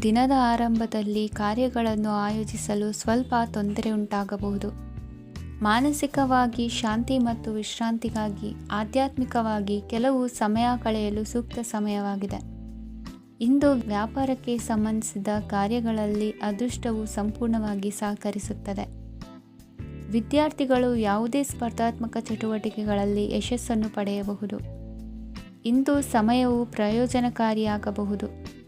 ದಿನದ ಆರಂಭದಲ್ಲಿ ಕಾರ್ಯಗಳನ್ನು ಆಯೋಜಿಸಲು ಸ್ವಲ್ಪ ತೊಂದರೆ ಉಂಟಾಗಬಹುದು. ಮಾನಸಿಕವಾಗಿ ಶಾಂತಿ ಮತ್ತು ವಿಶ್ರಾಂತಿಗಾಗಿ ಆಧ್ಯಾತ್ಮಿಕವಾಗಿ ಕೆಲವು ಸಮಯ ಕಳೆಯಲು ಸೂಕ್ತ ಸಮಯವಾಗಿದೆ. ಇಂದು ವ್ಯಾಪಾರಕ್ಕೆ ಸಂಬಂಧಿಸಿದ ಕಾರ್ಯಗಳಲ್ಲಿ ಅದೃಷ್ಟವು ಸಂಪೂರ್ಣವಾಗಿ ಸಹಕರಿಸುತ್ತದೆ. ವಿದ್ಯಾರ್ಥಿಗಳು ಯಾವುದೇ ಸ್ಪರ್ಧಾತ್ಮಕ ಚಟುವಟಿಕೆಗಳಲ್ಲಿ ಯಶಸ್ಸನ್ನು ಪಡೆಯಬಹುದು. ಇಂದು ಸಮಯವು ಪ್ರಯೋಜನಕಾರಿಯಾಗಬಹುದು.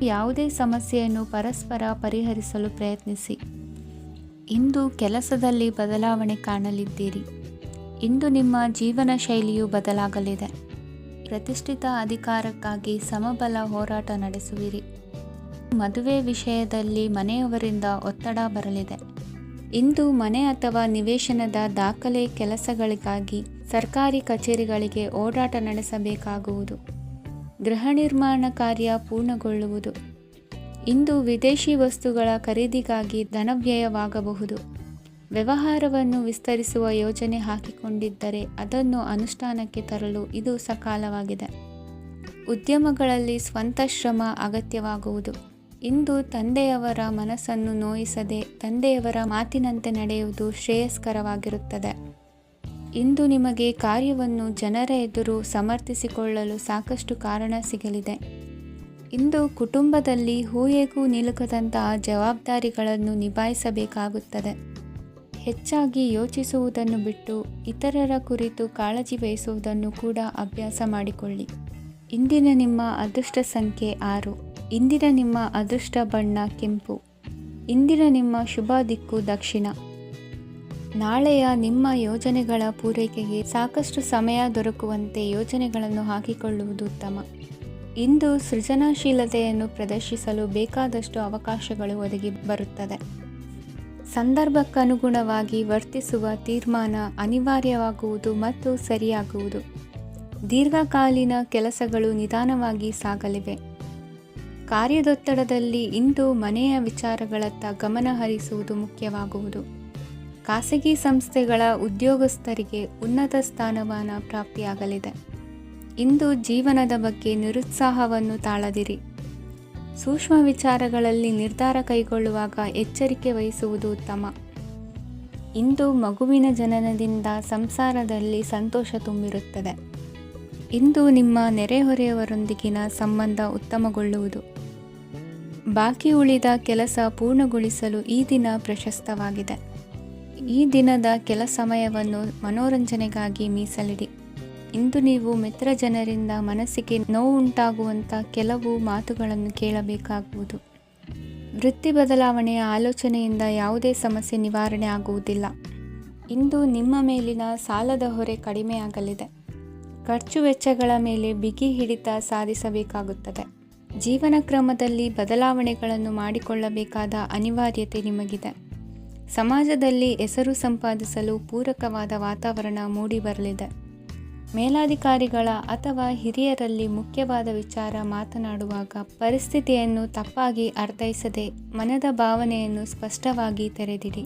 ಯಾವುದೇ ಸಮಸ್ಯೆಯನ್ನು ಪರಸ್ಪರ ಪರಿಹರಿಸಲು ಪ್ರಯತ್ನಿಸಿ. ಇಂದು ಕೆಲಸದಲ್ಲಿ ಬದಲಾವಣೆ ಕಾಣಲಿದ್ದೀರಿ. ಇಂದು ನಿಮ್ಮ ಜೀವನ ಶೈಲಿಯು ಬದಲಾಗಲಿದೆ. ಪ್ರತಿಷ್ಠಿತ ಅಧಿಕಾರಕ್ಕಾಗಿ ಸಮಬಲ ಹೋರಾಟ ನಡೆಸುವಿರಿ. ಮದುವೆ ವಿಷಯದಲ್ಲಿ ಮನೆಯವರಿಂದ ಒತ್ತಡ ಬರಲಿದೆ. ಇಂದು ಮನೆ ಅಥವಾ ನಿವೇಶನದ ದಾಖಲೆ ಕೆಲಸಗಳಿಗಾಗಿ ಸರ್ಕಾರಿ ಕಚೇರಿಗಳಿಗೆ ಓಡಾಟ ನಡೆಸಬೇಕಾಗುವುದು. ಗೃಹ ನಿರ್ಮಾಣ ಕಾರ್ಯ ಪೂರ್ಣಗೊಳ್ಳುವುದು. ಇಂದು ವಿದೇಶಿ ವಸ್ತುಗಳ ಖರೀದಿಗಾಗಿ ಧನವ್ಯಯವಾಗಬಹುದು. ವ್ಯವಹಾರವನ್ನು ವಿಸ್ತರಿಸುವ ಯೋಜನೆ ಹಾಕಿಕೊಂಡಿದ್ದರೆ ಅದನ್ನು ಅನುಷ್ಠಾನಕ್ಕೆ ತರಲು ಇದು ಸಕಾಲವಾಗಿದೆ. ಉದ್ಯಮಗಳಲ್ಲಿ ಸ್ವಂತ ಶ್ರಮ ಅಗತ್ಯವಾಗುವುದು. ಇಂದು ತಂದೆಯವರ ಮನಸ್ಸನ್ನು ನೋಯಿಸದೆ ತಂದೆಯವರ ಮಾತಿನಂತೆ ನಡೆಯುವುದು ಶ್ರೇಯಸ್ಕರವಾಗಿರುತ್ತದೆ. ಇಂದು ನಿಮಗೆ ಕಾರ್ಯವನ್ನು ಜನರ ಎದುರು ಸಮರ್ಥಿಸಿಕೊಳ್ಳಲು ಸಾಕಷ್ಟು ಕಾರಣ ಸಿಗಲಿದೆ. ಇಂದು ಕುಟುಂಬದಲ್ಲಿ ಹೂಯೆಗೂ ನಿಲುಕದಂತಹ ಜವಾಬ್ದಾರಿಗಳನ್ನು ನಿಭಾಯಿಸಬೇಕಾಗುತ್ತದೆ. ಹೆಚ್ಚಾಗಿ ಯೋಚಿಸುವುದನ್ನು ಬಿಟ್ಟು ಇತರರ ಕುರಿತು ಕಾಳಜಿ ವಹಿಸುವುದನ್ನು ಕೂಡ ಅಭ್ಯಾಸ ಮಾಡಿಕೊಳ್ಳಿ. ಇಂದಿನ ನಿಮ್ಮ ಅದೃಷ್ಟ ಸಂಖ್ಯೆ 6. ಇಂದಿನ ನಿಮ್ಮ ಅದೃಷ್ಟ ಬಣ್ಣ ಕೆಂಪು. ಇಂದಿನ ನಿಮ್ಮ ಶುಭ ದಿಕ್ಕು ದಕ್ಷಿಣ. ನಾಳೆಯ ನಿಮ್ಮ ಯೋಜನೆಗಳ ಪೂರೈಕೆಗೆ ಸಾಕಷ್ಟು ಸಮಯ ದೊರಕುವಂತೆ ಯೋಜನೆಗಳನ್ನು ಹಾಕಿಕೊಳ್ಳುವುದು ಉತ್ತಮ. ಇಂದು ಸೃಜನಶೀಲತೆಯನ್ನು ಪ್ರದರ್ಶಿಸಲು ಬೇಕಾದಷ್ಟು ಅವಕಾಶಗಳು ಒದಗಿ ಬರುತ್ತದೆ. ಸಂದರ್ಭಕ್ಕನುಗುಣವಾಗಿ ವರ್ತಿಸುವ ತೀರ್ಮಾನ ಅನಿವಾರ್ಯವಾಗುವುದು ಮತ್ತು ಸರಿಯಾಗುವುದು. ದೀರ್ಘಕಾಲೀನ ಕೆಲಸಗಳು ನಿಧಾನವಾಗಿ ಸಾಗಲಿವೆ. ಕಾರ್ಯದೊತ್ತಡದಲ್ಲಿ ಇಂದು ಮನೆಯ ವಿಚಾರಗಳತ್ತ ಗಮನ ಹರಿಸುವುದು ಮುಖ್ಯವಾಗುವುದು. ಖಾಸಗಿ ಸಂಸ್ಥೆಗಳ ಉದ್ಯೋಗಸ್ಥರಿಗೆ ಉನ್ನತ ಸ್ಥಾನಮಾನ ಪ್ರಾಪ್ತಿಯಾಗಲಿದೆ. ಇಂದು ಜೀವನದ ಬಗ್ಗೆ ನಿರುತ್ಸಾಹವನ್ನು ತಾಳದಿರಿ. ಸೂಕ್ಷ್ಮ ವಿಚಾರಗಳಲ್ಲಿ ನಿರ್ಧಾರ ಕೈಗೊಳ್ಳುವಾಗ ಎಚ್ಚರಿಕೆ ವಹಿಸುವುದು ಉತ್ತಮ. ಇಂದು ಮಗುವಿನ ಜನನದಿಂದ ಸಂಸಾರದಲ್ಲಿ ಸಂತೋಷ ತುಂಬಿರುತ್ತದೆ. ಇಂದು ನಿಮ್ಮ ನೆರೆಹೊರೆಯವರೊಂದಿಗಿನ ಸಂಬಂಧ ಉತ್ತಮಗೊಳ್ಳುವುದು. ಬಾಕಿ ಉಳಿದ ಕೆಲಸ ಪೂರ್ಣಗೊಳಿಸಲು ಈ ದಿನ ಪ್ರಶಸ್ತವಾಗಿದೆ. ಈ ದಿನದ ಕೆಲ ಸಮಯವನ್ನು ಮನೋರಂಜನೆಗಾಗಿ ಮೀಸಲಿಡಿ. ಇಂದು ನೀವು ಮಿತ್ರ ಜನರಿಂದ ಮನಸ್ಸಿಗೆ ನೋವುಂಟಾಗುವಂಥ ಕೆಲವು ಮಾತುಗಳನ್ನು ಕೇಳಬೇಕಾಗುವುದು. ವೃತ್ತಿ ಬದಲಾವಣೆಯ ಆಲೋಚನೆಯಿಂದ ಯಾವುದೇ ಸಮಸ್ಯೆ ನಿವಾರಣೆ ಆಗುವುದಿಲ್ಲ. ಇಂದು ನಿಮ್ಮ ಮೇಲಿನ ಸಾಲದ ಹೊರೆ ಕಡಿಮೆಯಾಗಲಿದೆ. ಖರ್ಚು ವೆಚ್ಚಗಳ ಮೇಲೆ ಬಿಗಿ ಹಿಡಿತ ಸಾಧಿಸಬೇಕಾಗುತ್ತದೆ. ಜೀವನ ಕ್ರಮದಲ್ಲಿ ಬದಲಾವಣೆಗಳನ್ನು ಮಾಡಿಕೊಳ್ಳಬೇಕಾದ ಅನಿವಾರ್ಯತೆ ನಿಮಗಿದೆ. ಸಮಾಜದಲ್ಲಿ ಹೆಸರು ಸಂಪಾದಿಸಲು ಪೂರಕವಾದ ವಾತಾವರಣ ಮೂಡಿಬರಲಿದೆ. ಮೇಲಾಧಿಕಾರಿಗಳ ಅಥವಾ ಹಿರಿಯರಲ್ಲಿ ಮುಖ್ಯವಾದ ವಿಚಾರ ಮಾತನಾಡುವಾಗ ಪರಿಸ್ಥಿತಿಯನ್ನು ತಪ್ಪಾಗಿ ಅರ್ಥೈಸದೆ ಮನದ ಭಾವನೆಯನ್ನು ಸ್ಪಷ್ಟವಾಗಿ ತೆರೆದಿಡಿ.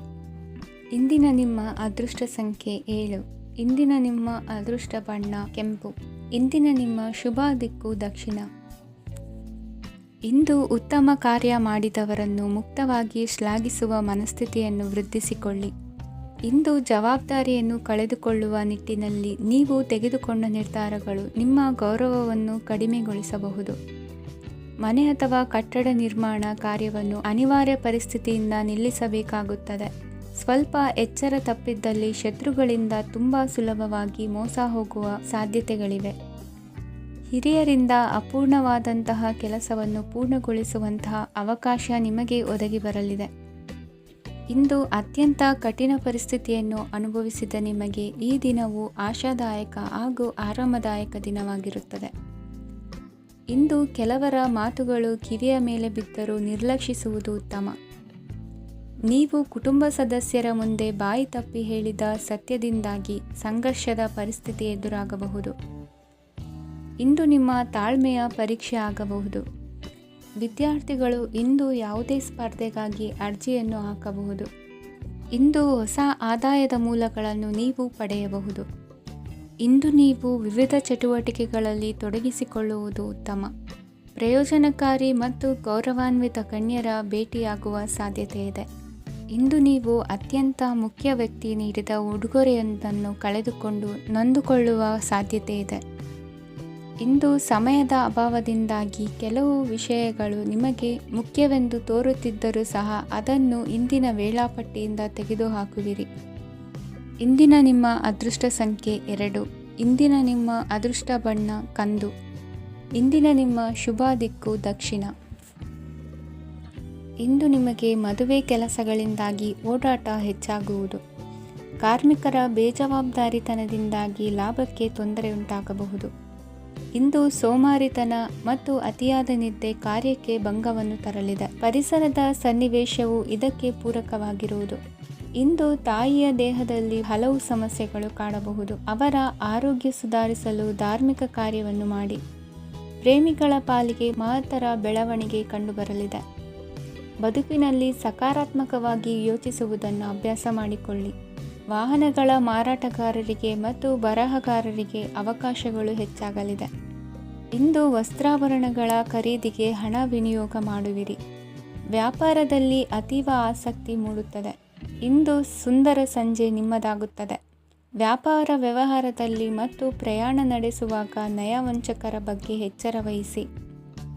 ಇಂದಿನ ನಿಮ್ಮ ಅದೃಷ್ಟ ಸಂಖ್ಯೆ 7. ಇಂದಿನ ನಿಮ್ಮ ಅದೃಷ್ಟ ಬಣ್ಣ ಕೆಂಪು. ಇಂದಿನ ನಿಮ್ಮ ಶುಭ ದಿಕ್ಕು ದಕ್ಷಿಣ. ಇಂದು ಉತ್ತಮ ಕಾರ್ಯ ಮಾಡಿದವರನ್ನು ಮುಕ್ತವಾಗಿ ಶ್ಲಾಘಿಸುವ ಮನಸ್ಥಿತಿಯನ್ನು ವೃದ್ಧಿಸಿಕೊಳ್ಳಿ. ಇಂದು ಜವಾಬ್ದಾರಿಯನ್ನು ಕಳೆದುಕೊಳ್ಳುವ ನಿಟ್ಟಿನಲ್ಲಿ ನೀವು ತೆಗೆದುಕೊಂಡ ನಿರ್ಧಾರಗಳು ನಿಮ್ಮ ಗೌರವವನ್ನು ಕಡಿಮೆಗೊಳಿಸಬಹುದು. ಮನೆ ಅಥವಾ ಕಟ್ಟಡ ನಿರ್ಮಾಣ ಕಾರ್ಯವನ್ನು ಅನಿವಾರ್ಯ ಪರಿಸ್ಥಿತಿಯಿಂದ ನಿಲ್ಲಿಸಬೇಕಾಗುತ್ತದೆ. ಸ್ವಲ್ಪ ಎಚ್ಚರ ತಪ್ಪಿದ್ದಲ್ಲಿ ಶತ್ರುಗಳಿಂದ ತುಂಬ ಸುಲಭವಾಗಿ ಮೋಸ ಹೋಗುವ ಸಾಧ್ಯತೆಗಳಿವೆ. ಹಿರಿಯರಿಂದ ಅಪೂರ್ಣವಾದಂತಹ ಕೆಲಸವನ್ನು ಪೂರ್ಣಗೊಳಿಸುವಂತಹ ಅವಕಾಶ ನಿಮಗೆ ಒದಗಿ ಬರಲಿದೆ. ಇಂದು ಅತ್ಯಂತ ಕಠಿಣ ಪರಿಸ್ಥಿತಿಯನ್ನು ಅನುಭವಿಸಿದ ನಿಮಗೆ ಈ ದಿನವು ಆಶಾದಾಯಕ ಹಾಗೂ ಆರಾಮದಾಯಕ ದಿನವಾಗಿರುತ್ತದೆ. ಇಂದು ಕೆಲವರ ಮಾತುಗಳು ಕಿವಿಯ ಮೇಲೆ ಬಿದ್ದರೂ ನಿರ್ಲಕ್ಷಿಸುವುದು ಉತ್ತಮ. ನೀವು ಕುಟುಂಬ ಸದಸ್ಯರ ಮುಂದೆ ಬಾಯಿ ತಪ್ಪಿ ಹೇಳಿದ ಸತ್ಯದಿಂದಾಗಿ ಸಂಘರ್ಷದ ಪರಿಸ್ಥಿತಿ ಎದುರಾಗಬಹುದು. ಇಂದು ನಿಮ್ಮ ತಾಳ್ಮೆಯ ಪರೀಕ್ಷೆ ಆಗಬಹುದು. ವಿದ್ಯಾರ್ಥಿಗಳು ಇಂದು ಯಾವುದೇ ಸ್ಪರ್ಧೆಗಾಗಿ ಅರ್ಜಿಯನ್ನು ಹಾಕಬಹುದು. ಇಂದು ಹೊಸ ಆದಾಯದ ಮೂಲಗಳನ್ನು ನೀವು ಪಡೆಯಬಹುದು. ಇಂದು ನೀವು ವಿವಿಧ ಚಟುವಟಿಕೆಗಳಲ್ಲಿ ತೊಡಗಿಸಿಕೊಳ್ಳುವುದು ಉತ್ತಮ. ಪ್ರಯೋಜನಕಾರಿ ಮತ್ತು ಗೌರವಾನ್ವಿತ ಗಣ್ಯರ ಭೇಟಿಯಾಗುವ ಸಾಧ್ಯತೆ ಇದೆ. ಇಂದು ನೀವು ಅತ್ಯಂತ ಮುಖ್ಯ ವ್ಯಕ್ತಿ ನೀಡಿದ ಉಡುಗೊರೆಯೊಂದನ್ನು ಕಳೆದುಕೊಂಡು ನೊಂದುಕೊಳ್ಳುವ ಸಾಧ್ಯತೆ ಇದೆ. ಇಂದು ಸಮಯದ ಅಭಾವದಿಂದಾಗಿ ಕೆಲವು ವಿಷಯಗಳು ನಿಮಗೆ ಮುಖ್ಯವೆಂದು ತೋರುತ್ತಿದ್ದರೂ ಸಹ ಅದನ್ನು ಇಂದಿನ ವೇಳಾಪಟ್ಟಿಯಿಂದ ತೆಗೆದುಹಾಕುವಿರಿ. ಇಂದಿನ ನಿಮ್ಮ ಅದೃಷ್ಟ ಸಂಖ್ಯೆ 2. ಇಂದಿನ ನಿಮ್ಮ ಅದೃಷ್ಟ ಬಣ್ಣ ಕಂದು. ಇಂದಿನ ನಿಮ್ಮ ಶುಭ ದಿಕ್ಕು ದಕ್ಷಿಣ. ಇಂದು ನಿಮಗೆ ಮದುವೆ ಕೆಲಸಗಳಿಂದಾಗಿ ಓಡಾಟ ಹೆಚ್ಚಾಗುವುದು. ಕಾರ್ಮಿಕರ ಬೇಜವಾಬ್ದಾರಿತನದಿಂದಾಗಿ ಲಾಭಕ್ಕೆ ತೊಂದರೆಯುಂಟಾಗಬಹುದು. ಇಂದು ಸೋಮಾರಿತನ ಮತ್ತು ಅತಿಯಾದ ನಿದ್ದೆ ಕಾರ್ಯಕ್ಕೆ ಭಂಗವನ್ನು ತರಲಿದೆ. ಪರಿಸರದ ಸನ್ನಿವೇಶವು ಇದಕ್ಕೆ ಪೂರಕವಾಗಿರುವುದು. ಇಂದು ತಾಯಿಯ ದೇಹದಲ್ಲಿ ಹಲವು ಸಮಸ್ಯೆಗಳು ಕಾಣಬಹುದು. ಅವರ ಆರೋಗ್ಯ ಸುಧಾರಿಸಲು ಧಾರ್ಮಿಕ ಕಾರ್ಯವನ್ನು ಮಾಡಿ. ಪ್ರೇಮಿಗಳ ಪಾಲಿಗೆ ಮಹತ್ತರ ಬೆಳವಣಿಗೆ ಕಂಡುಬರಲಿದೆ. ಬದುಕಿನಲ್ಲಿ ಸಕಾರಾತ್ಮಕವಾಗಿ ಯೋಚಿಸುವುದನ್ನು ಅಭ್ಯಾಸ ಮಾಡಿಕೊಳ್ಳಿ. ವಾಹನಗಳ ಮಾರಾಟಗಾರರಿಗೆ ಮತ್ತು ಬರಹಗಾರರಿಗೆ ಅವಕಾಶಗಳು ಹೆಚ್ಚಾಗಲಿದೆ. ಇಂದು ವಸ್ತ್ರಾಭರಣಗಳ ಖರೀದಿಗೆ ಹಣ ವಿನಿಯೋಗ ಮಾಡುವಿರಿ. ವ್ಯಾಪಾರದಲ್ಲಿ ಅತೀವ ಆಸಕ್ತಿ ಮೂಡುತ್ತದೆ. ಇಂದು ಸುಂದರ ಸಂಜೆ ನಿಮ್ಮದಾಗುತ್ತದೆ. ವ್ಯಾಪಾರ ವ್ಯವಹಾರದಲ್ಲಿ ಮತ್ತು ಪ್ರಯಾಣ ನಡೆಸುವಾಗ ನಯವಂಚಕರ ಬಗ್ಗೆ ಎಚ್ಚರ ವಹಿಸಿ.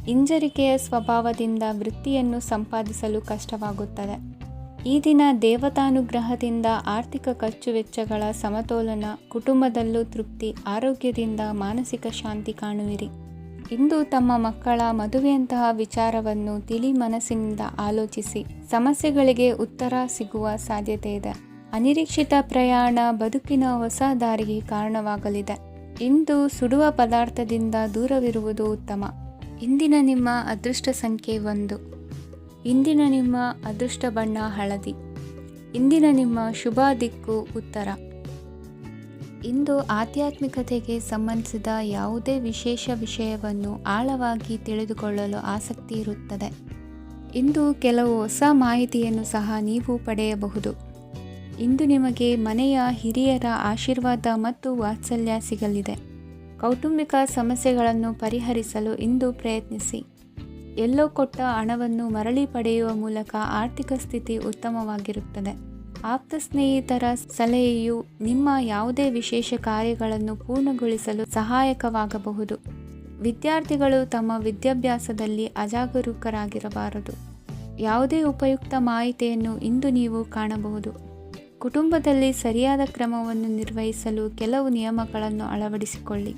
ಹಿಂಜರಿಕೆಯ ಸ್ವಭಾವದಿಂದ ವೃತ್ತಿಯನ್ನು ಸಂಪಾದಿಸಲು ಕಷ್ಟವಾಗುತ್ತದೆ. ಈ ದಿನ ದೇವತಾನುಗ್ರಹದಿಂದ ಆರ್ಥಿಕ ಖರ್ಚು ವೆಚ್ಚಗಳ ಸಮತೋಲನ, ಕುಟುಂಬದಲ್ಲೂ ತೃಪ್ತಿ, ಆರೋಗ್ಯದಿಂದ ಮಾನಸಿಕ ಶಾಂತಿ ಕಾಣುವಿರಿ. ಇಂದು ತಮ್ಮ ಮಕ್ಕಳ ಮದುವೆಯಂತಹ ವಿಚಾರವನ್ನು ತಿಳಿ ಮನಸ್ಸಿನಿಂದ ಆಲೋಚಿಸಿ ಸಮಸ್ಯೆಗಳಿಗೆ ಉತ್ತರ ಸಿಗುವ ಸಾಧ್ಯತೆ ಇದೆ. ಅನಿರೀಕ್ಷಿತ ಪ್ರಯಾಣ ಬದುಕಿನ ಹೊಸ ದಾರಿಗೆ ಕಾರಣವಾಗಲಿದೆ. ಇಂದು ಸುಡುವ ಪದಾರ್ಥದಿಂದ ದೂರವಿರುವುದು ಉತ್ತಮ. ಇಂದಿನ ನಿಮ್ಮ ಅದೃಷ್ಟ ಸಂಖ್ಯೆ 1. ಇಂದಿನ ನಿಮ್ಮ ಅದೃಷ್ಟ ಬಣ್ಣ ಹಳದಿ. ಇಂದಿನ ನಿಮ್ಮ ಶುಭ ದಿಕ್ಕು ಉತ್ತರ. ಇಂದು ಆಧ್ಯಾತ್ಮಿಕತೆಗೆ ಸಂಬಂಧಿಸಿದ ಯಾವುದೇ ವಿಶೇಷ ವಿಷಯವನ್ನು ಆಳವಾಗಿ ತಿಳಿದುಕೊಳ್ಳಲು ಆಸಕ್ತಿ ಇರುತ್ತದೆ. ಇಂದು ಕೆಲವು ಹೊಸ ಮಾಹಿತಿಯನ್ನು ಸಹ ನೀವು ಪಡೆಯಬಹುದು. ಇಂದು ನಿಮಗೆ ಮನೆಯ ಹಿರಿಯರ ಆಶೀರ್ವಾದ ಮತ್ತು ವಾತ್ಸಲ್ಯ ಸಿಗಲಿದೆ. ಕೌಟುಂಬಿಕ ಸಮಸ್ಯೆಗಳನ್ನು ಪರಿಹರಿಸಲು ಇಂದು ಪ್ರಯತ್ನಿಸಿ. ಎಲ್ಲೋ ಕೊಟ್ಟ ಹಣವನ್ನು ಮರಳಿ ಪಡೆಯುವ ಮೂಲಕ ಆರ್ಥಿಕ ಸ್ಥಿತಿ ಉತ್ತಮವಾಗಿರುತ್ತದೆ. ಆಪ್ತ ಸ್ನೇಹಿತರ ಸಲಹೆಯು ನಿಮ್ಮ ಯಾವುದೇ ವಿಶೇಷ ಕಾರ್ಯಗಳನ್ನು ಪೂರ್ಣಗೊಳಿಸಲು ಸಹಾಯಕವಾಗಬಹುದು. ವಿದ್ಯಾರ್ಥಿಗಳು ತಮ್ಮ ವಿದ್ಯಾಭ್ಯಾಸದಲ್ಲಿ ಅಜಾಗರೂಕರಾಗಿರಬಾರದು. ಯಾವುದೇ ಉಪಯುಕ್ತ ಮಾಹಿತಿಯನ್ನು ಇಂದು ನೀವು ಕಾಣಬಹುದು. ಕುಟುಂಬದಲ್ಲಿ ಸರಿಯಾದ ಕ್ರಮವನ್ನು ನಿರ್ವಹಿಸಲು ಕೆಲವು ನಿಯಮಗಳನ್ನು ಅಳವಡಿಸಿಕೊಳ್ಳಿ.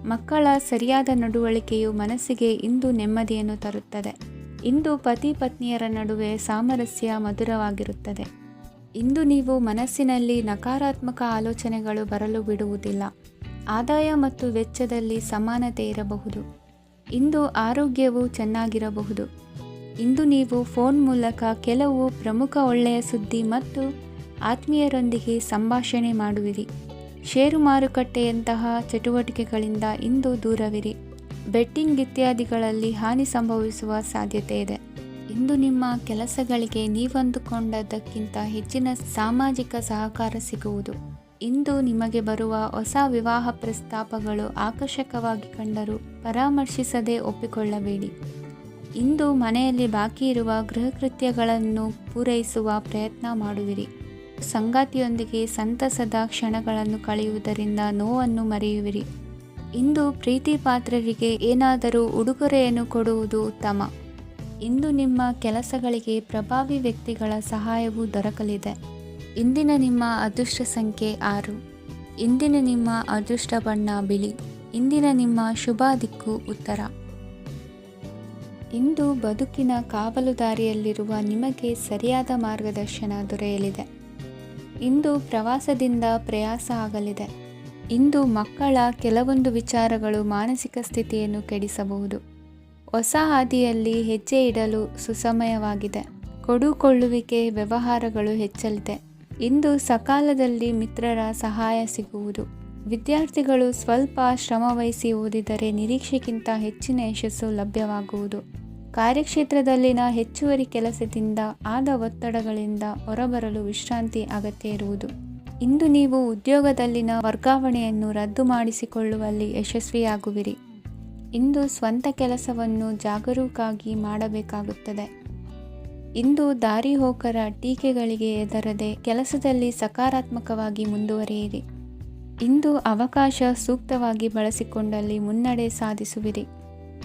ಮಕ್ಕಳ ಸರಿಯಾದ ನಡವಳಿಕೆಯು ಮನಸ್ಸಿಗೆ ಇಂದು ನೆಮ್ಮದಿಯನ್ನು ತರುತ್ತದೆ. ಇಂದು ಪತಿ ಪತ್ನಿಯರ ನಡುವೆ ಸಾಮರಸ್ಯ ಮಧುರವಾಗಿರುತ್ತದೆ. ಇಂದು ನೀವು ಮನಸ್ಸಿನಲ್ಲಿ ನಕಾರಾತ್ಮಕ ಆಲೋಚನೆಗಳು ಬರಲು ಬಿಡುವುದಿಲ್ಲ. ಆದಾಯ ಮತ್ತು ವೆಚ್ಚದಲ್ಲಿ ಸಮಾನತೆ ಇರಬಹುದು. ಇಂದು ಆರೋಗ್ಯವು ಚೆನ್ನಾಗಿರಬಹುದು. ಇಂದು ನೀವು ಫೋನ್ ಮೂಲಕ ಕೆಲವು ಪ್ರಮುಖ ಒಳ್ಳೆಯ ಸುದ್ದಿ ಮತ್ತು ಆತ್ಮೀಯರೊಂದಿಗೆ ಸಂಭಾಷಣೆ ಮಾಡುವಿರಿ. ಷೇರು ಮಾರುಕಟ್ಟೆಯಂತಹ ಚಟುವಟಿಕೆಗಳಿಂದ ಇಂದು ದೂರವಿರಿ. ಬೆಟ್ಟಿಂಗ್ ಇತ್ಯಾದಿಗಳಲ್ಲಿ ಹಾನಿ ಸಂಭವಿಸುವ ಸಾಧ್ಯತೆ ಇದೆ. ಇಂದು ನಿಮ್ಮ ಕೆಲಸಗಳಿಗೆ ನೀವಂದುಕೊಂಡದ್ದಕ್ಕಿಂತ ಹೆಚ್ಚಿನ ಸಾಮಾಜಿಕ ಸಹಕಾರ ಸಿಗುವುದು. ಇಂದು ನಿಮಗೆ ಬರುವ ಹೊಸ ವಿವಾಹ ಪ್ರಸ್ತಾಪಗಳು ಆಕರ್ಷಕವಾಗಿ ಕಂಡರೂ ಪರಾಮರ್ಶಿಸದೆ ಒಪ್ಪಿಕೊಳ್ಳಬೇಡಿ. ಇಂದು ಮನೆಯಲ್ಲಿ ಬಾಕಿ ಇರುವ ಗೃಹಕೃತ್ಯಗಳನ್ನು ಪೂರೈಸುವ ಪ್ರಯತ್ನ ಮಾಡುವಿರಿ. ಸಂಗಾತಿಯೊಂದಿಗೆ ಸಂತಸದ ಕ್ಷಣಗಳನ್ನು ಕಳೆಯುವುದರಿಂದ ನೋವನ್ನು ಮರೆಯುವಿರಿ. ಇಂದು ಪ್ರೀತಿ ಪಾತ್ರರಿಗೆ ಏನಾದರೂ ಉಡುಗೊರೆಯನ್ನು ಕೊಡುವುದು ಉತ್ತಮ. ಇಂದು ನಿಮ್ಮ ಕೆಲಸಗಳಿಗೆ ಪ್ರಭಾವಿ ವ್ಯಕ್ತಿಗಳ ಸಹಾಯವು ದೊರಕಲಿದೆ. ಇಂದಿನ ನಿಮ್ಮ ಅದೃಷ್ಟ ಸಂಖ್ಯೆ 6. ಇಂದಿನ ನಿಮ್ಮ ಅದೃಷ್ಟ ಬಣ್ಣ ಬಿಳಿ. ಇಂದಿನ ನಿಮ್ಮ ಶುಭ ದಿಕ್ಕು ಉತ್ತರ. ಇಂದು ಬದುಕಿನ ಕಾವಲುದಾರಿಯಲ್ಲಿರುವ ನಿಮಗೆ ಸರಿಯಾದ ಮಾರ್ಗದರ್ಶನ ದೊರೆಯಲಿದೆ. ಇಂದು ಪ್ರವಾಸದಿಂದ ಪ್ರಯಾಸ ಆಗಲಿದೆ. ಇಂದು ಮಕ್ಕಳ ಕೆಲವೊಂದು ವಿಚಾರಗಳು ಮಾನಸಿಕ ಸ್ಥಿತಿಯನ್ನು ಕೆಡಿಸಬಹುದು. ಹೊಸ ಹಾದಿಯಲ್ಲಿ ಹೆಜ್ಜೆ ಇಡಲು ಸುಸಮಯವಾಗಿದೆ. ಕೊಡುಕೊಳ್ಳುವಿಕೆ ವ್ಯವಹಾರಗಳು ಹೆಚ್ಚಲಿದೆ. ಇಂದು ಸಕಾಲದಲ್ಲಿ ಮಿತ್ರರ ಸಹಾಯ ಸಿಗುವುದು. ವಿದ್ಯಾರ್ಥಿಗಳು ಸ್ವಲ್ಪ ಶ್ರಮವಹಿಸಿ ಓದಿದರೆ ನಿರೀಕ್ಷೆಗಿಂತ ಹೆಚ್ಚಿನ ಯಶಸ್ಸು ಲಭ್ಯವಾಗುವುದು. ಕಾರ್ಯಕ್ಷೇತ್ರದಲ್ಲಿನ ಹೆಚ್ಚುವರಿ ಕೆಲಸದಿಂದ ಆದ ಒತ್ತಡಗಳಿಂದ ಹೊರಬರಲು ವಿಶ್ರಾಂತಿ ಅಗತ್ಯ ಇರುವುದು. ಇಂದು ನೀವು ಉದ್ಯೋಗದಲ್ಲಿನ ವರ್ಗಾವಣೆಯನ್ನು ರದ್ದು ಮಾಡಿಸಿಕೊಳ್ಳುವಲ್ಲಿ ಯಶಸ್ವಿಯಾಗುವಿರಿ. ಇಂದು ಸ್ವಂತ ಕೆಲಸವನ್ನು ಜಾಗರೂಕರಾಗಿ ಮಾಡಬೇಕಾಗುತ್ತದೆ. ಇಂದು ದಾರಿಹೋಕರ ಟೀಕೆಗಳಿಗೆ ಹೆದರದೆ ಕೆಲಸದಲ್ಲಿ ಸಕಾರಾತ್ಮಕವಾಗಿ ಮುಂದುವರಿಯಿರಿ. ಇಂದು ಅವಕಾಶ ಸೂಕ್ತವಾಗಿ ಬಳಸಿಕೊಂಡಲ್ಲಿ ಮುನ್ನಡೆ ಸಾಧಿಸುವಿರಿ.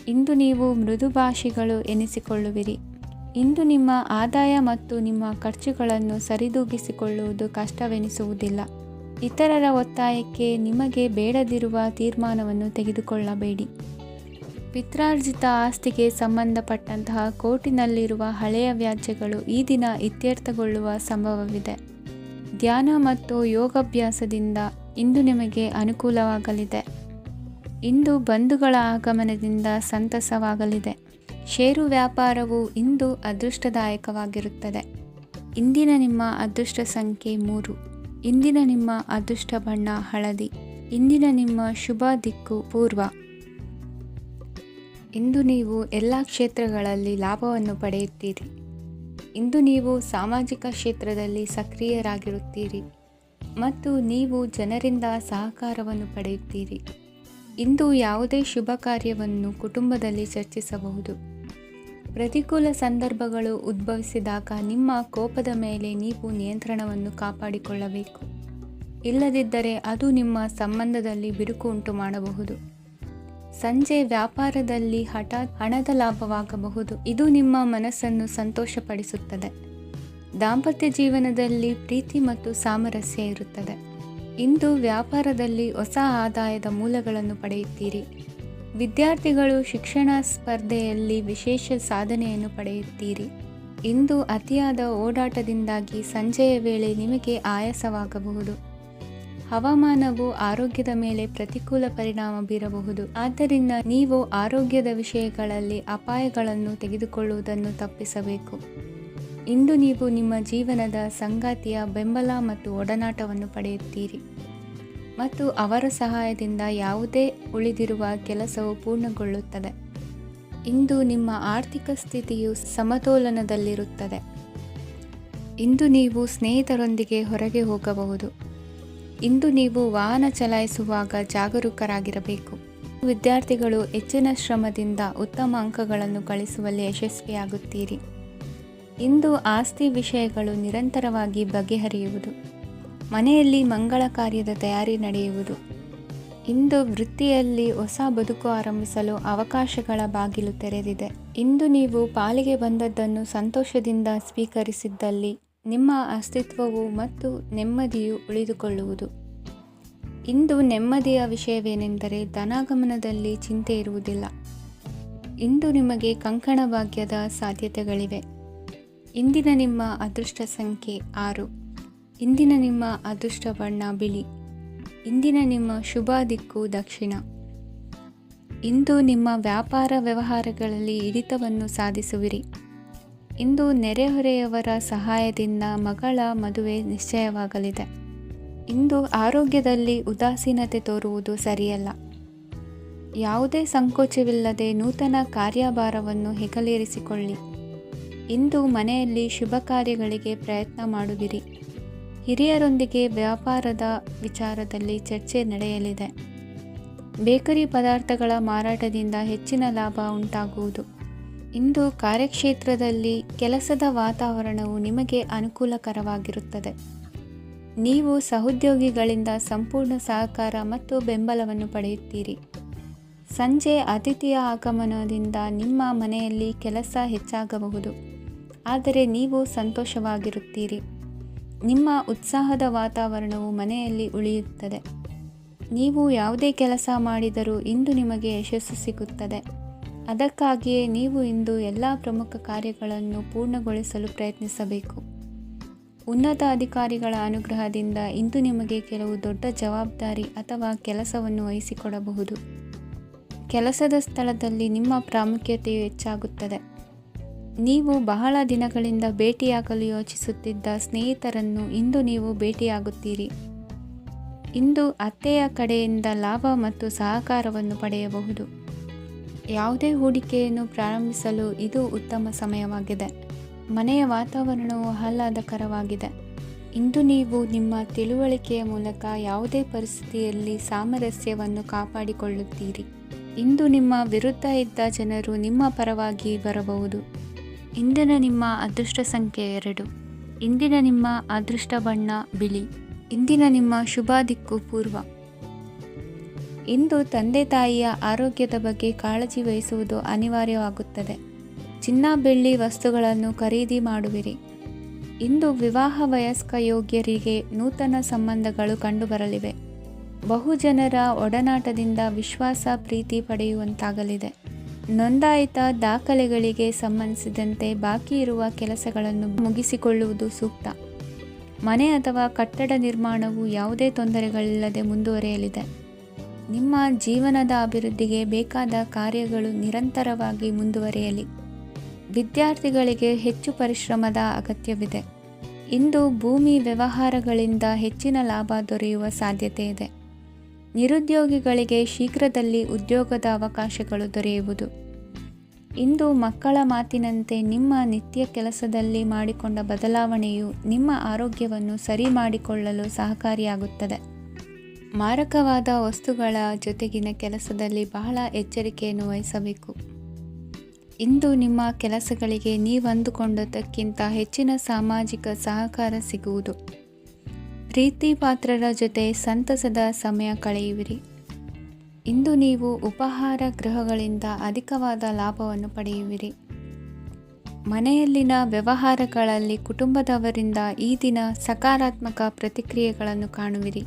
ಇಂದು ನೀವು ಮೃದುಭಾಷಿಗಳು ಎನಿಸಿಕೊಳ್ಳುವಿರಿ. ಇಂದು ನಿಮ್ಮ ಆದಾಯ ಮತ್ತು ನಿಮ್ಮ ಖರ್ಚುಗಳನ್ನು ಸರಿದೂಗಿಸಿಕೊಳ್ಳುವುದು ಕಷ್ಟವೆನಿಸುವುದಿಲ್ಲ. ಇತರರ ಒತ್ತಾಯಕ್ಕೆ ನಿಮಗೆ ಬೇಡದಿರುವ ತೀರ್ಮಾನವನ್ನು ತೆಗೆದುಕೊಳ್ಳಬೇಡಿ. ಪಿತ್ರಾರ್ಜಿತ ಆಸ್ತಿಗೆ ಸಂಬಂಧಪಟ್ಟಂತಹ ಕೋರ್ಟಿನಲ್ಲಿರುವ ಹಳೆಯ ವ್ಯಾಜ್ಯಗಳು ಈ ದಿನ ಇತ್ಯರ್ಥಗೊಳ್ಳುವ ಸಂಭವವಿದೆ. ಧ್ಯಾನ ಮತ್ತು ಯೋಗಾಭ್ಯಾಸದಿಂದ ಇಂದು ನಿಮಗೆ ಅನುಕೂಲವಾಗಲಿದೆ. ಇಂದು ಬಂಧುಗಳ ಆಗಮನದಿಂದ ಸಂತಸವಾಗಲಿದೆ. ಷೇರು ವ್ಯಾಪಾರವು ಇಂದು ಅದೃಷ್ಟದಾಯಕವಾಗಿರುತ್ತದೆ. ಇಂದಿನ ನಿಮ್ಮ ಅದೃಷ್ಟ ಸಂಖ್ಯೆ 3. ಇಂದಿನ ನಿಮ್ಮ ಅದೃಷ್ಟ ಬಣ್ಣ ಹಳದಿ. ಇಂದಿನ ನಿಮ್ಮ ಶುಭ ದಿಕ್ಕು ಪೂರ್ವ. ಇಂದು ನೀವು ಎಲ್ಲ ಕ್ಷೇತ್ರಗಳಲ್ಲಿ ಲಾಭವನ್ನು ಪಡೆಯುತ್ತೀರಿ. ಇಂದು ನೀವು ಸಾಮಾಜಿಕ ಕ್ಷೇತ್ರದಲ್ಲಿ ಸಕ್ರಿಯರಾಗಿರುತ್ತೀರಿ ಮತ್ತು ನೀವು ಜನರಿಂದ ಸಹಕಾರವನ್ನು ಪಡೆಯುತ್ತೀರಿ. ಇಂದು ಯಾವುದೇ ಶುಭ ಕಾರ್ಯವನ್ನು ಕುಟುಂಬದಲ್ಲಿ ಚರ್ಚಿಸಬಹುದು. ಪ್ರತಿಕೂಲ ಸಂದರ್ಭಗಳು ಉದ್ಭವಿಸಿದಾಗ ನಿಮ್ಮ ಕೋಪದ ಮೇಲೆ ನೀವು ನಿಯಂತ್ರಣವನ್ನು ಕಾಪಾಡಿಕೊಳ್ಳಬೇಕು. ಇಲ್ಲದಿದ್ದರೆ ಅದು ನಿಮ್ಮ ಸಂಬಂಧದಲ್ಲಿ ಬಿರುಕು ಉಂಟು ಮಾಡಬಹುದು. ಸಂಜೆ ವ್ಯಾಪಾರದಲ್ಲಿ ಹಠಾತ್ ಹಣದ ಲಾಭವಾಗಬಹುದು. ಇದು ನಿಮ್ಮ ಮನಸ್ಸನ್ನು ಸಂತೋಷಪಡಿಸುತ್ತದೆ. ದಾಂಪತ್ಯ ಜೀವನದಲ್ಲಿ ಪ್ರೀತಿ ಮತ್ತು ಸಾಮರಸ್ಯ ಇರುತ್ತದೆ. ಇಂದು ವ್ಯಾಪಾರದಲ್ಲಿ ಹೊಸ ಆದಾಯದ ಮೂಲಗಳನ್ನು ಪಡೆಯುತ್ತೀರಿ. ವಿದ್ಯಾರ್ಥಿಗಳು ಶಿಕ್ಷಣ ಸ್ಪರ್ಧೆಯಲ್ಲಿ ವಿಶೇಷ ಸಾಧನೆಯನ್ನು ಪಡೆಯುತ್ತೀರಿ. ಇಂದು ಅತಿಯಾದ ಓಡಾಟದಿಂದಾಗಿ ಸಂಜೆಯ ವೇಳೆ ನಿಮಗೆ ಆಯಾಸವಾಗಬಹುದು. ಹವಾಮಾನವು ಆರೋಗ್ಯದ ಮೇಲೆ ಪ್ರತಿಕೂಲ ಪರಿಣಾಮ ಬೀರಬಹುದು. ಆದ್ದರಿಂದ ನೀವು ಆರೋಗ್ಯದ ವಿಷಯಗಳಲ್ಲಿ ಅಪಾಯಗಳನ್ನು ತೆಗೆದುಕೊಳ್ಳುವುದನ್ನು ತಪ್ಪಿಸಬೇಕು. ಇಂದು ನೀವು ನಿಮ್ಮ ಜೀವನದ ಸಂಗಾತಿಯ ಬೆಂಬಲ ಮತ್ತು ಒಡನಾಟವನ್ನು ಪಡೆಯುತ್ತೀರಿ ಮತ್ತು ಅವರ ಸಹಾಯದಿಂದ ಯಾವುದೇ ಉಳಿದಿರುವ ಕೆಲಸವು ಪೂರ್ಣಗೊಳ್ಳುತ್ತದೆ. ಇಂದು ನಿಮ್ಮ ಆರ್ಥಿಕ ಸ್ಥಿತಿಯು ಸಮತೋಲನದಲ್ಲಿರುತ್ತದೆ. ಇಂದು ನೀವು ಸ್ನೇಹಿತರೊಂದಿಗೆ ಹೊರಗೆ ಹೋಗಬಹುದು. ಇಂದು ನೀವು ವಾಹನ ಚಲಾಯಿಸುವಾಗ ಜಾಗರೂಕರಾಗಿರಬೇಕು. ವಿದ್ಯಾರ್ಥಿಗಳು ಹೆಚ್ಚಿನ ಶ್ರಮದಿಂದ ಉತ್ತಮ ಅಂಕಗಳನ್ನು ಗಳಿಸುವಲ್ಲಿ ಯಶಸ್ವಿಯಾಗುತ್ತೀರಿ. ಇಂದು ಆಸ್ತಿ ವಿಷಯಗಳು ನಿರಂತರವಾಗಿ ಬಗೆಹರಿಯುವುದು. ಮನೆಯಲ್ಲಿ ಮಂಗಳ ಕಾರ್ಯದ ತಯಾರಿ ನಡೆಯುವುದು. ಇಂದು ವೃತ್ತಿಯಲ್ಲಿ ಹೊಸ ಬದುಕು ಆರಂಭಿಸಲು ಅವಕಾಶಗಳ ಬಾಗಿಲು ತೆರೆದಿದೆ. ಇಂದು ನೀವು ಪಾಲಿಗೆ ಬಂದದ್ದನ್ನು ಸಂತೋಷದಿಂದ ಸ್ವೀಕರಿಸಿದ್ದಲ್ಲಿ ನಿಮ್ಮ ಅಸ್ತಿತ್ವವು ಮತ್ತು ನೆಮ್ಮದಿಯು ಉಳಿದುಕೊಳ್ಳುವುದು. ಇಂದು ನೆಮ್ಮದಿಯ ವಿಷಯವೇನೆಂದರೆ ಧನಾಗಮನದಲ್ಲಿ ಚಿಂತೆ ಇರುವುದಿಲ್ಲ. ಇಂದು ನಿಮಗೆ ಕಂಕಣ ಭಾಗ್ಯದ ಸಾಧ್ಯತೆಗಳಿವೆ. ಇಂದಿನ ನಿಮ್ಮ ಅದೃಷ್ಟ ಸಂಖ್ಯೆ 6. ಇಂದಿನ ನಿಮ್ಮ ಅದೃಷ್ಟ ಬಣ್ಣ ಬಿಳಿ. ಇಂದಿನ ನಿಮ್ಮ ಶುಭ ದಿಕ್ಕು ದಕ್ಷಿಣ. ಇಂದು ನಿಮ್ಮ ವ್ಯಾಪಾರ ವ್ಯವಹಾರಗಳಲ್ಲಿ ಹಿಡಿತವನ್ನು ಸಾಧಿಸುವಿರಿ. ಇಂದು ನೆರೆಹೊರೆಯವರ ಸಹಾಯದಿಂದ ಮಗಳ ಮದುವೆ ನಿಶ್ಚಯವಾಗಲಿದೆ. ಇಂದು ಆರೋಗ್ಯದಲ್ಲಿ ಉದಾಸೀನತೆ ತೋರುವುದು ಸರಿಯಲ್ಲ. ಯಾವುದೇ ಸಂಕೋಚವಿಲ್ಲದೆ ನೂತನ ಕಾರ್ಯಭಾರವನ್ನು ಹೆಗಲೇರಿಸಿಕೊಳ್ಳಿ. ಇಂದು ಮನೆಯಲ್ಲಿ ಶುಭ ಕಾರ್ಯಗಳಿಗೆ ಪ್ರಯತ್ನ ಮಾಡುವಿರಿ. ಹಿರಿಯರೊಂದಿಗೆ ವ್ಯಾಪಾರದ ವಿಚಾರದಲ್ಲಿ ಚರ್ಚೆ ನಡೆಯಲಿದೆ. ಬೇಕರಿ ಪದಾರ್ಥಗಳ ಮಾರಾಟದಿಂದ ಹೆಚ್ಚಿನ ಲಾಭ ಉಂಟಾಗುವುದು. ಇಂದು ಕಾರ್ಯಕ್ಷೇತ್ರದಲ್ಲಿ ಕೆಲಸದ ವಾತಾವರಣವು ನಿಮಗೆ ಅನುಕೂಲಕರವಾಗಿರುತ್ತದೆ. ನೀವು ಸಹೋದ್ಯೋಗಿಗಳಿಂದ ಸಂಪೂರ್ಣ ಸಹಕಾರ ಮತ್ತು ಬೆಂಬಲವನ್ನು ಪಡೆಯುತ್ತೀರಿ. ಸಂಜೆ ಅತಿಥಿಯ ಆಗಮನದಿಂದ ನಿಮ್ಮ ಮನೆಯಲ್ಲಿ ಕೆಲಸ ಹೆಚ್ಚಾಗಬಹುದು, ಆದರೆ ನೀವು ಸಂತೋಷವಾಗಿರುತ್ತೀರಿ. ನಿಮ್ಮ ಉತ್ಸಾಹದ ವಾತಾವರಣವು ಮನೆಯಲ್ಲಿ ಉಳಿಯುತ್ತದೆ. ನೀವು ಯಾವುದೇ ಕೆಲಸ ಮಾಡಿದರೂ ಇಂದು ನಿಮಗೆ ಯಶಸ್ಸು ಸಿಗುತ್ತದೆ. ಅದಕ್ಕಾಗಿಯೇ ನೀವು ಇಂದು ಎಲ್ಲ ಪ್ರಮುಖ ಕಾರ್ಯಗಳನ್ನು ಪೂರ್ಣಗೊಳಿಸಲು ಪ್ರಯತ್ನಿಸಬೇಕು. ಉನ್ನತ ಅಧಿಕಾರಿಗಳ ಅನುಗ್ರಹದಿಂದ ಇಂದು ನಿಮಗೆ ಕೆಲವು ದೊಡ್ಡ ಜವಾಬ್ದಾರಿ ಅಥವಾ ಕೆಲಸವನ್ನು ವಹಿಸಿಕೊಡಬಹುದು. ಕೆಲಸದ ಸ್ಥಳದಲ್ಲಿ ನಿಮ್ಮ ಪ್ರಾಮುಖ್ಯತೆಯು ಹೆಚ್ಚಾಗುತ್ತದೆ. ನೀವು ಬಹಳ ದಿನಗಳಿಂದ ಭೇಟಿಯಾಗಲು ಯೋಚಿಸುತ್ತಿದ್ದ ಸ್ನೇಹಿತರನ್ನು ಇಂದು ನೀವು ಭೇಟಿಯಾಗುತ್ತೀರಿ. ಇಂದು ಅತ್ತೆಯ ಕಡೆಯಿಂದ ಲಾಭ ಮತ್ತು ಸಹಕಾರವನ್ನು ಪಡೆಯಬಹುದು. ಯಾವುದೇ ಹೂಡಿಕೆಯನ್ನು ಪ್ರಾರಂಭಿಸಲು ಇದು ಉತ್ತಮ ಸಮಯವಾಗಿದೆ. ಮನೆಯ ವಾತಾವರಣವು ಆಹ್ಲಾದಕರವಾಗಿದೆ. ಇಂದು ನೀವು ನಿಮ್ಮ ತಿಳುವಳಿಕೆಯ ಮೂಲಕ ಯಾವುದೇ ಪರಿಸ್ಥಿತಿಯಲ್ಲಿ ಸಾಮರಸ್ಯವನ್ನು ಕಾಪಾಡಿಕೊಳ್ಳುತ್ತೀರಿ. ಇಂದು ನಿಮ್ಮ ವಿರುದ್ಧ ಇದ್ದ ಜನರು ನಿಮ್ಮ ಪರವಾಗಿ ಬರಬಹುದು. ಇಂದಿನ ನಿಮ್ಮ ಅದೃಷ್ಟ ಸಂಖ್ಯೆ 2. ಇಂದಿನ ನಿಮ್ಮ ಅದೃಷ್ಟ ಬಣ್ಣ ಬಿಳಿ. ಇಂದಿನ ನಿಮ್ಮ ಶುಭ ದಿಕ್ಕು ಪೂರ್ವ. ಇಂದು ತಂದೆ ತಾಯಿಯ ಆರೋಗ್ಯದ ಬಗ್ಗೆ ಕಾಳಜಿ ವಹಿಸುವುದು ಅನಿವಾರ್ಯವಾಗುತ್ತದೆ. ಚಿನ್ನ ಬೆಳ್ಳಿ ವಸ್ತುಗಳನ್ನು ಖರೀದಿ ಮಾಡುವಿರಿ. ಇಂದು ವಿವಾಹ ವಯಸ್ಕ ಯೋಗ್ಯರಿಗೆ ನೂತನ ಸಂಬಂಧಗಳು ಕಂಡುಬರಲಿವೆ. ಬಹುಜನರ ಒಡನಾಟದಿಂದ ವಿಶ್ವಾಸ ಪ್ರೀತಿ ಪಡೆಯುವಂತಾಗಲಿದೆ. ನೋಂದಾಯಿತ ದಾಖಲೆಗಳಿಗೆ ಸಂಬಂಧಿಸಿದಂತೆ ಬಾಕಿ ಇರುವ ಕೆಲಸಗಳನ್ನು ಮುಗಿಸಿಕೊಳ್ಳುವುದು ಸೂಕ್ತ. ಮನೆ ಅಥವಾ ಕಟ್ಟಡ ನಿರ್ಮಾಣವು ಯಾವುದೇ ತೊಂದರೆಗಳಿಲ್ಲದೆ ಮುಂದುವರಿಯಲಿದೆ. ನಿಮ್ಮ ಜೀವನದ ಅಭಿವೃದ್ಧಿಗೆ ಬೇಕಾದ ಕಾರ್ಯಗಳು ನಿರಂತರವಾಗಿ ಮುಂದುವರಿಯಲಿ. ವಿದ್ಯಾರ್ಥಿಗಳಿಗೆ ಹೆಚ್ಚು ಪರಿಶ್ರಮದ ಅಗತ್ಯವಿದೆ. ಇಂದು ಭೂಮಿ ವ್ಯವಹಾರಗಳಿಂದ ಹೆಚ್ಚಿನ ಲಾಭ ದೊರೆಯುವ ಸಾಧ್ಯತೆ ಇದೆ. ನಿರುದ್ಯೋಗಿಗಳಿಗೆ ಶೀಘ್ರದಲ್ಲಿ ಉದ್ಯೋಗದ ಅವಕಾಶಗಳು ದೊರೆಯುವುದು. ಇಂದು ಮಕ್ಕಳ ಮಾತಿನಂತೆ ನಿಮ್ಮ ನಿತ್ಯ ಕೆಲಸದಲ್ಲಿ ಮಾಡಿಕೊಂಡ ಬದಲಾವಣೆಯು ನಿಮ್ಮ ಆರೋಗ್ಯವನ್ನು ಸರಿ ಮಾಡಿಕೊಳ್ಳಲು ಸಹಕಾರಿಯಾಗುತ್ತದೆ. ಮಾರಕವಾದ ವಸ್ತುಗಳ ಜೊತೆಗಿನ ಕೆಲಸದಲ್ಲಿ ಬಹಳ ಎಚ್ಚರಿಕೆಯನ್ನು ವಹಿಸಬೇಕು. ಇಂದು ನಿಮ್ಮ ಕೆಲಸಗಳಿಗೆ ನೀವಂದುಕೊಂಡದ್ದಕ್ಕಿಂತ ಹೆಚ್ಚಿನ ಸಾಮಾಜಿಕ ಸಹಕಾರ ಸಿಗುವುದು. ಪ್ರೀತಿ ಪಾತ್ರರ ಜೊತೆ ಸಂತಸದ ಸಮಯ ಕಳೆಯುವಿರಿ. ಇಂದು ನೀವು ಉಪಹಾರ ಗೃಹಗಳಿಂದ ಅಧಿಕವಾದ ಲಾಭವನ್ನು ಪಡೆಯುವಿರಿ. ಮನೆಯಲ್ಲಿನ ವ್ಯವಹಾರಗಳಲ್ಲಿ ಕುಟುಂಬದವರಿಂದ ಈ ದಿನ ಸಕಾರಾತ್ಮಕ ಪ್ರತಿಕ್ರಿಯೆಗಳನ್ನು ಕಾಣುವಿರಿ.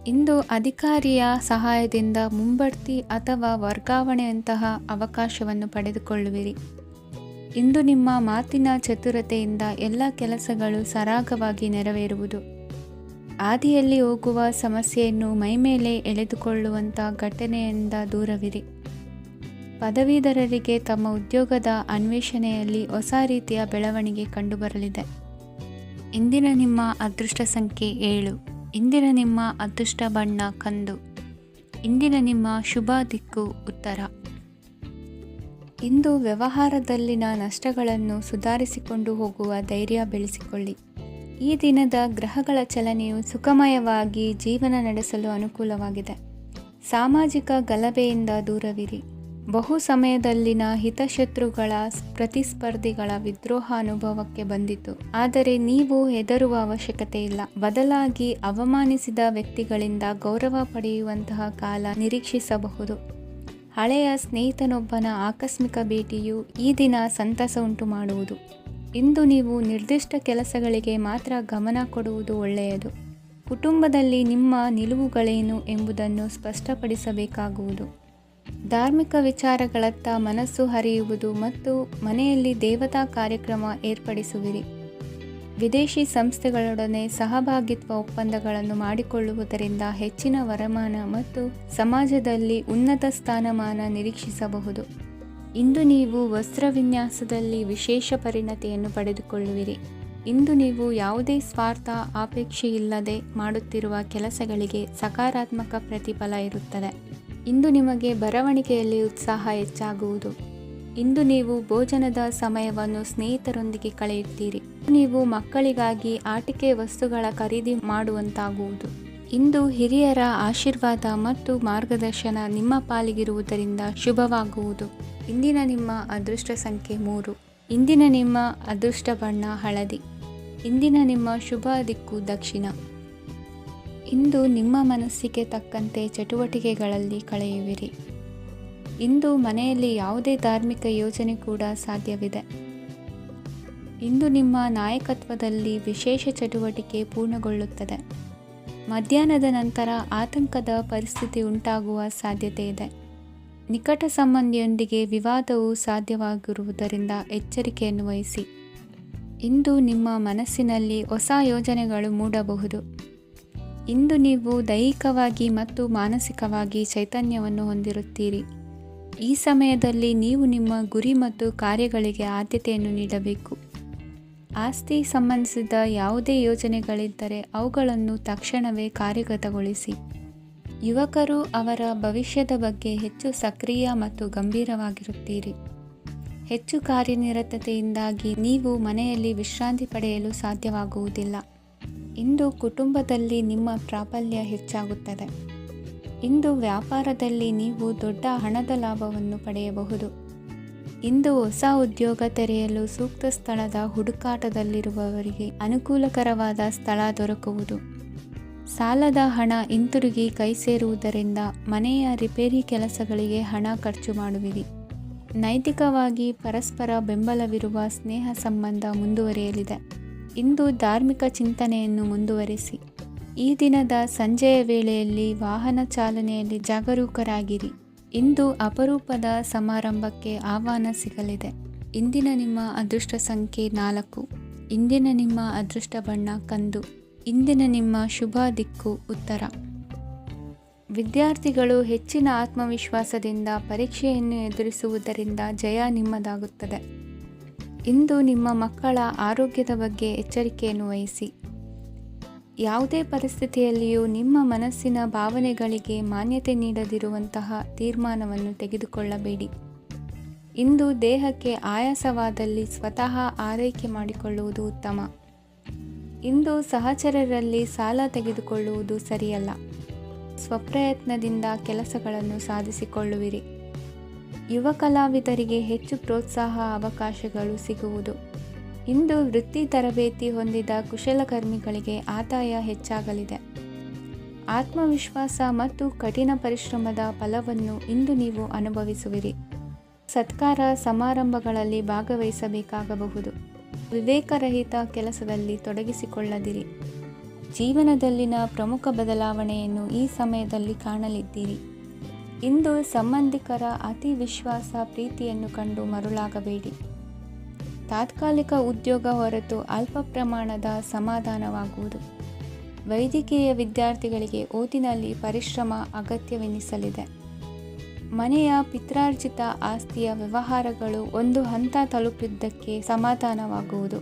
ಇಂದು ಅಧಿಕಾರಿಯ ಸಹಾಯದಿಂದ ಮುಂಬಡ್ತಿ ಅಥವಾ ವರ್ಗಾವಣೆಯಂತಹ ಅವಕಾಶವನ್ನು ಪಡೆದುಕೊಳ್ಳುವಿರಿ. ಇಂದು ನಿಮ್ಮ ಮಾತಿನ ಚತುರತೆಯಿಂದ ಎಲ್ಲ ಕೆಲಸಗಳು ಸರಾಗವಾಗಿ ನೆರವೇರುವುದು. ಹಾದಿಯಲ್ಲಿ ಹೋಗುವ ಸಮಸ್ಯೆಯನ್ನು ಮೈಮೇಲೆ ಎಳೆದುಕೊಳ್ಳುವಂಥ ಘಟನೆಯಿಂದ ದೂರವಿರಿ. ಪದವೀಧರರಿಗೆ ತಮ್ಮ ಉದ್ಯೋಗದ ಅನ್ವೇಷಣೆಯಲ್ಲಿ ಹೊಸ ರೀತಿಯ ಬೆಳವಣಿಗೆ ಕಂಡುಬರಲಿದೆ. ಇಂದಿನ ನಿಮ್ಮ ಅದೃಷ್ಟ ಸಂಖ್ಯೆ 7. ಇಂದಿನ ನಿಮ್ಮ ಅದೃಷ್ಟ ಬಣ್ಣ ಕಂದು. ಇಂದಿನ ನಿಮ್ಮ ಶುಭ ದಿಕ್ಕು ಉತ್ತರ. ಇಂದು ವ್ಯವಹಾರದಲ್ಲಿನ ನಷ್ಟಗಳನ್ನು ಸುಧಾರಿಸಿಕೊಂಡು ಹೋಗುವ ಧೈರ್ಯ ಬೆಳೆಸಿಕೊಳ್ಳಿ. ಈ ದಿನದ ಗ್ರಹಗಳ ಚಲನೆಯು ಸುಖಮಯವಾಗಿ ಜೀವನ ನಡೆಸಲು ಅನುಕೂಲವಾಗಿದೆ. ಸಾಮಾಜಿಕ ಗಲಭೆಯಿಂದ ದೂರವಿರಿ. ಬಹು ಸಮಯದಲ್ಲಿನ ಹಿತಶತ್ರುಗಳ ಪ್ರತಿಸ್ಪರ್ಧಿಗಳ ವಿದ್ರೋಹ ಅನುಭವಕ್ಕೆ ಬಂದಿತು. ಆದರೆ ನೀವು ಹೆದರುವ ಅವಶ್ಯಕತೆ ಇಲ್ಲ. ಬದಲಾಗಿ ಅವಮಾನಿಸಿದ ವ್ಯಕ್ತಿಗಳಿಂದ ಗೌರವ ಪಡೆಯುವಂತಹ ಕಾಲ ನಿರೀಕ್ಷಿಸಬಹುದು. ಹಳೆಯ ಸ್ನೇಹಿತನೊಬ್ಬನ ಆಕಸ್ಮಿಕ ಭೇಟಿಯು ಈ ದಿನ ಸಂತಸ ಉಂಟು ಮಾಡುವುದು. ಇಂದು ನೀವು ನಿರ್ದಿಷ್ಟ ಕೆಲಸಗಳಿಗೆ ಮಾತ್ರ ಗಮನ ಕೊಡುವುದು ಒಳ್ಳೆಯದು. ಕುಟುಂಬದಲ್ಲಿ ನಿಮ್ಮ ನಿಲುವುಗಳೇನು ಎಂಬುದನ್ನು ಸ್ಪಷ್ಟಪಡಿಸಬೇಕಾಗುವುದು. ಧಾರ್ಮಿಕ ವಿಚಾರಗಳತ್ತ ಮನಸ್ಸು ಹರಿಯುವುದು ಮತ್ತು ಮನೆಯಲ್ಲಿ ದೇವತಾ ಕಾರ್ಯಕ್ರಮ ಏರ್ಪಡಿಸುವಿರಿ. ವಿದೇಶಿ ಸಂಸ್ಥೆಗಳೊಡನೆ ಸಹಭಾಗಿತ್ವ ಒಪ್ಪಂದಗಳನ್ನು ಮಾಡಿಕೊಳ್ಳುವುದರಿಂದ ಹೆಚ್ಚಿನ ವರಮಾನ ಮತ್ತು ಸಮಾಜದಲ್ಲಿ ಉನ್ನತ ಸ್ಥಾನಮಾನ ನಿರೀಕ್ಷಿಸಬಹುದು. ಇಂದು ನೀವು ವಸ್ತ್ರವಿನ್ಯಾಸದಲ್ಲಿ ವಿಶೇಷ ಪರಿಣತಿಯನ್ನು ಪಡೆದುಕೊಳ್ಳುವಿರಿ. ಇಂದು ನೀವು ಯಾವುದೇ ಸ್ವಾರ್ಥ ಅಪೇಕ್ಷೆಯಿಲ್ಲದೆ ಮಾಡುತ್ತಿರುವ ಕೆಲಸಗಳಿಗೆ ಸಕಾರಾತ್ಮಕ ಪ್ರತಿಫಲ ಇರುತ್ತದೆ. ಇಂದು ನಿಮಗೆ ಬರವಣಿಗೆಯಲ್ಲಿ ಉತ್ಸಾಹ ಹೆಚ್ಚಾಗುವುದು. ಇಂದು ನೀವು ಭೋಜನದ ಸಮಯವನ್ನು ಸ್ನೇಹಿತರೊಂದಿಗೆ ಕಳೆಯುತ್ತೀರಿ. ನೀವು ಮಕ್ಕಳಿಗಾಗಿ ಆಟಿಕೆ ವಸ್ತುಗಳ ಖರೀದಿ ಮಾಡುವಂತಾಗುವುದು. ಇಂದು ಹಿರಿಯರ ಆಶೀರ್ವಾದ ಮತ್ತು ಮಾರ್ಗದರ್ಶನ ನಿಮ್ಮ ಪಾಲಿಗಿರುವುದರಿಂದ ಶುಭವಾಗುವುದು. ಇಂದಿನ ನಿಮ್ಮ ಅದೃಷ್ಟ ಸಂಖ್ಯೆ 3. ಇಂದಿನ ನಿಮ್ಮ ಅದೃಷ್ಟ ಬಣ್ಣ ಹಳದಿ. ಇಂದಿನ ನಿಮ್ಮ ಶುಭ ದಿಕ್ಕು ದಕ್ಷಿಣ. ಇಂದು ನಿಮ್ಮ ಮನಸ್ಸಿಗೆ ತಕ್ಕಂತೆ ಚಟುವಟಿಕೆಗಳಲ್ಲಿ ಕಳೆಯುವಿರಿ. ಇಂದು ಮನೆಯಲ್ಲಿ ಯಾವುದೇ ಧಾರ್ಮಿಕ ಯೋಜನೆ ಕೂಡ ಸಾಧ್ಯವಿದೆ. ಇಂದು ನಿಮ್ಮ ನಾಯಕತ್ವದಲ್ಲಿ ವಿಶೇಷ ಚಟುವಟಿಕೆ ಪೂರ್ಣಗೊಳ್ಳುತ್ತದೆ. ಮಧ್ಯಾಹ್ನದ ನಂತರ ಆತಂಕದ ಪರಿಸ್ಥಿತಿ ಉಂಟಾಗುವ ಸಾಧ್ಯತೆ ಇದೆ. ನಿಕಟ ಸಂಬಂಧಿಯೊಂದಿಗೆ ವಿವಾದವು ಸಾಧ್ಯವಾಗಿರುವುದರಿಂದ ಎಚ್ಚರಿಕೆಯನ್ನು ವಹಿಸಿ. ಇಂದು ನಿಮ್ಮ ಮನಸ್ಸಿನಲ್ಲಿ ಹೊಸ ಯೋಜನೆಗಳು ಮೂಡಬಹುದು. ಇಂದು ನೀವು ದೈಹಿಕವಾಗಿ ಮತ್ತು ಮಾನಸಿಕವಾಗಿ ಚೈತನ್ಯವನ್ನು ಹೊಂದಿರುತ್ತೀರಿ. ಈ ಸಮಯದಲ್ಲಿ ನೀವು ನಿಮ್ಮ ಗುರಿ ಮತ್ತು ಕಾರ್ಯಗಳಿಗೆ ಆದ್ಯತೆಯನ್ನು ನೀಡಬೇಕು. ಆಸ್ತಿ ಸಂಬಂಧಿಸಿದ ಯಾವುದೇ ಯೋಜನೆಗಳಿದ್ದರೆ ಅವುಗಳನ್ನು ತಕ್ಷಣವೇ ಕಾರ್ಯಗತಗೊಳಿಸಿ. ಯುವಕರು ಅವರ ಭವಿಷ್ಯದ ಬಗ್ಗೆ ಹೆಚ್ಚು ಸಕ್ರಿಯ ಮತ್ತು ಗಂಭೀರವಾಗಿರುತ್ತೀರಿ. ಹೆಚ್ಚು ಕಾರ್ಯನಿರತತೆಯಿಂದಾಗಿ ನೀವು ಮನೆಯಲ್ಲಿ ವಿಶ್ರಾಂತಿ ಪಡೆಯಲು ಸಾಧ್ಯವಾಗುವುದಿಲ್ಲ. ಇಂದು ಕುಟುಂಬದಲ್ಲಿ ನಿಮ್ಮ ಪ್ರಾಬಲ್ಯ ಹೆಚ್ಚಾಗುತ್ತದೆ. ಇಂದು ವ್ಯಾಪಾರದಲ್ಲಿ ನೀವು ದೊಡ್ಡ ಹಣದ ಲಾಭವನ್ನು ಪಡೆಯಬಹುದು. ಇಂದು ಹೊಸ ಉದ್ಯೋಗ ತೆರೆಯಲು ಸೂಕ್ತ ಸ್ಥಳದ ಹುಡುಕಾಟದಲ್ಲಿರುವವರಿಗೆ ಅನುಕೂಲಕರವಾದ ಸ್ಥಳ ದೊರಕುವುದು. ಸಾಲದ ಹಣ ಹಿಂತಿರುಗಿ ಕೈ ಸೇರುವುದರಿಂದ ಮನೆಯ ರಿಪೇರಿ ಕೆಲಸಗಳಿಗೆ ಹಣ ಖರ್ಚು ಮಾಡುವಿರಿ. ನೈತಿಕವಾಗಿ ಪರಸ್ಪರ ಬೆಂಬಲವಿರುವ ಸ್ನೇಹ ಸಂಬಂಧ ಮುಂದುವರಿಯಲಿದೆ. ಇಂದು ಧಾರ್ಮಿಕ ಚಿಂತನೆಯನ್ನು ಮುಂದುವರಿಸಿ. ಈ ದಿನದ ಸಂಜೆಯ ವೇಳೆಯಲ್ಲಿ ವಾಹನ ಚಾಲನೆಯಲ್ಲಿ ಜಾಗರೂಕರಾಗಿರಿ. ಇಂದು ಅಪರೂಪದ ಸಮಾರಂಭಕ್ಕೆ ಆಹ್ವಾನ ಸಿಗಲಿದೆ. ಇಂದಿನ ನಿಮ್ಮ ಅದೃಷ್ಟ ಸಂಖ್ಯೆ 4. ಇಂದಿನ ನಿಮ್ಮ ಅದೃಷ್ಟ ಬಣ್ಣ ಕಂದು. ಇಂದಿನ ನಿಮ್ಮ ಶುಭ ದಿಕ್ಕು ಉತ್ತರ. ವಿದ್ಯಾರ್ಥಿಗಳು ಹೆಚ್ಚಿನ ಆತ್ಮವಿಶ್ವಾಸದಿಂದ ಪರೀಕ್ಷೆಯನ್ನು ಎದುರಿಸುವುದರಿಂದ ಜಯ ನಿಮ್ಮದಾಗುತ್ತದೆ. ಇಂದು ನಿಮ್ಮ ಮಕ್ಕಳ ಆರೋಗ್ಯದ ಬಗ್ಗೆ ಎಚ್ಚರಿಕೆಯನ್ನು ವಹಿಸಿ. ಯಾವುದೇ ಪರಿಸ್ಥಿತಿಯಲ್ಲಿಯೂ ನಿಮ್ಮ ಮನಸ್ಸಿನ ಭಾವನೆಗಳಿಗೆ ಮಾನ್ಯತೆ ನೀಡದಿರುವಂತಹ ತೀರ್ಮಾನವನ್ನು ತೆಗೆದುಕೊಳ್ಳಬೇಡಿ. ಇಂದು ದೇಹಕ್ಕೆ ಆಯಾಸವಾದಲ್ಲಿ ಸ್ವತಃ ಆರೈಕೆ ಮಾಡಿಕೊಳ್ಳುವುದು ಉತ್ತಮ. ಇಂದು ಸಹಚರರಲ್ಲಿ ಸಾಲ ತೆಗೆದುಕೊಳ್ಳುವುದು ಸರಿಯಲ್ಲ. ಸ್ವಪ್ರಯತ್ನದಿಂದ ಕೆಲಸಗಳನ್ನು ಸಾಧಿಸಿಕೊಳ್ಳುವಿರಿ. ಯುವ ಕಲಾವಿದರಿಗೆ ಹೆಚ್ಚು ಪ್ರೋತ್ಸಾಹ ಅವಕಾಶಗಳು ಸಿಗುವುದು. ಇಂದು ವೃತ್ತಿ ತರಬೇತಿ ಹೊಂದಿದ ಕುಶಲಕರ್ಮಿಗಳಿಗೆ ಆದಾಯ ಹೆಚ್ಚಾಗಲಿದೆ. ಆತ್ಮವಿಶ್ವಾಸ ಮತ್ತು ಕಠಿಣ ಪರಿಶ್ರಮದ ಫಲವನ್ನು ಇಂದು ನೀವು ಅನುಭವಿಸುವಿರಿ. ಸತ್ಕಾರ ಸಮಾರಂಭಗಳಲ್ಲಿ ಭಾಗವಹಿಸಬೇಕಾಗಬಹುದು. ವಿವೇಕರಹಿತ ಕೆಲಸದಲ್ಲಿ ತೊಡಗಿಸಿಕೊಳ್ಳದಿರಿ. ಜೀವನದಲ್ಲಿನ ಪ್ರಮುಖ ಬದಲಾವಣೆಯನ್ನು ಈ ಸಮಯದಲ್ಲಿ ಕಾಣಲಿದ್ದೀರಿ. ಇಂದು ಸಂಬಂಧಿಕರ ಅತಿ ವಿಶ್ವಾಸ ಪ್ರೀತಿಯನ್ನು ಕಂಡು ಮರುಳಾಗಬೇಡಿ. ತಾತ್ಕಾಲಿಕ ಉದ್ಯೋಗ ಹೊರತು ಅಲ್ಪ ಪ್ರಮಾಣದ ಸಮಾಧಾನವಾಗುವುದು. ವೈದ್ಯಕೀಯ ವಿದ್ಯಾರ್ಥಿಗಳಿಗೆ ಓದಿನಲ್ಲಿ ಪರಿಶ್ರಮ ಅಗತ್ಯವೆನಿಸಲಿದೆ. ಮನೆಯ ಪಿತ್ರಾರ್ಜಿತ ಆಸ್ತಿಯ ವ್ಯವಹಾರಗಳು ಒಂದು ಹಂತ ತಲುಪಿದ್ದಕ್ಕೆ ಸಮಾಧಾನವಾಗುವುದು.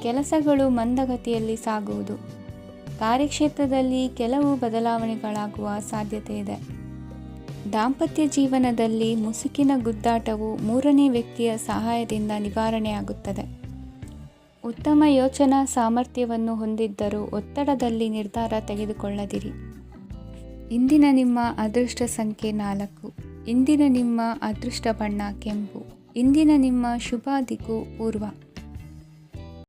ಕೆಲಸಗಳು ಮಂದಗತಿಯಲ್ಲಿ ಸಾಗುವುದು. ಕಾರ್ಯಕ್ಷೇತ್ರದಲ್ಲಿ ಕೆಲವು ಬದಲಾವಣೆಗಳಾಗುವ ಸಾಧ್ಯತೆ ಇದೆ. ದಾಂಪತ್ಯ ಜೀವನದಲ್ಲಿ ಮುಸುಕಿನ ಗುದ್ದಾಟವು ಮೂರನೇ ವ್ಯಕ್ತಿಯ ಸಹಾಯದಿಂದ ನಿವಾರಣೆಯಾಗುತ್ತದೆ. ಉತ್ತಮ ಯೋಚನಾ ಸಾಮರ್ಥ್ಯವನ್ನು ಹೊಂದಿದ್ದರೂ ಒತ್ತಡದಲ್ಲಿ ನಿರ್ಧಾರ ತೆಗೆದುಕೊಳ್ಳದಿರಿ. ಇಂದಿನ ನಿಮ್ಮ ಅದೃಷ್ಟ ಸಂಖ್ಯೆ 4. ಇಂದಿನ ನಿಮ್ಮ ಅದೃಷ್ಟ ಬಣ್ಣ ಕೆಂಪು. ಇಂದಿನ ನಿಮ್ಮ ಶುಭ ದಿಕ್ಕು ಪೂರ್ವ.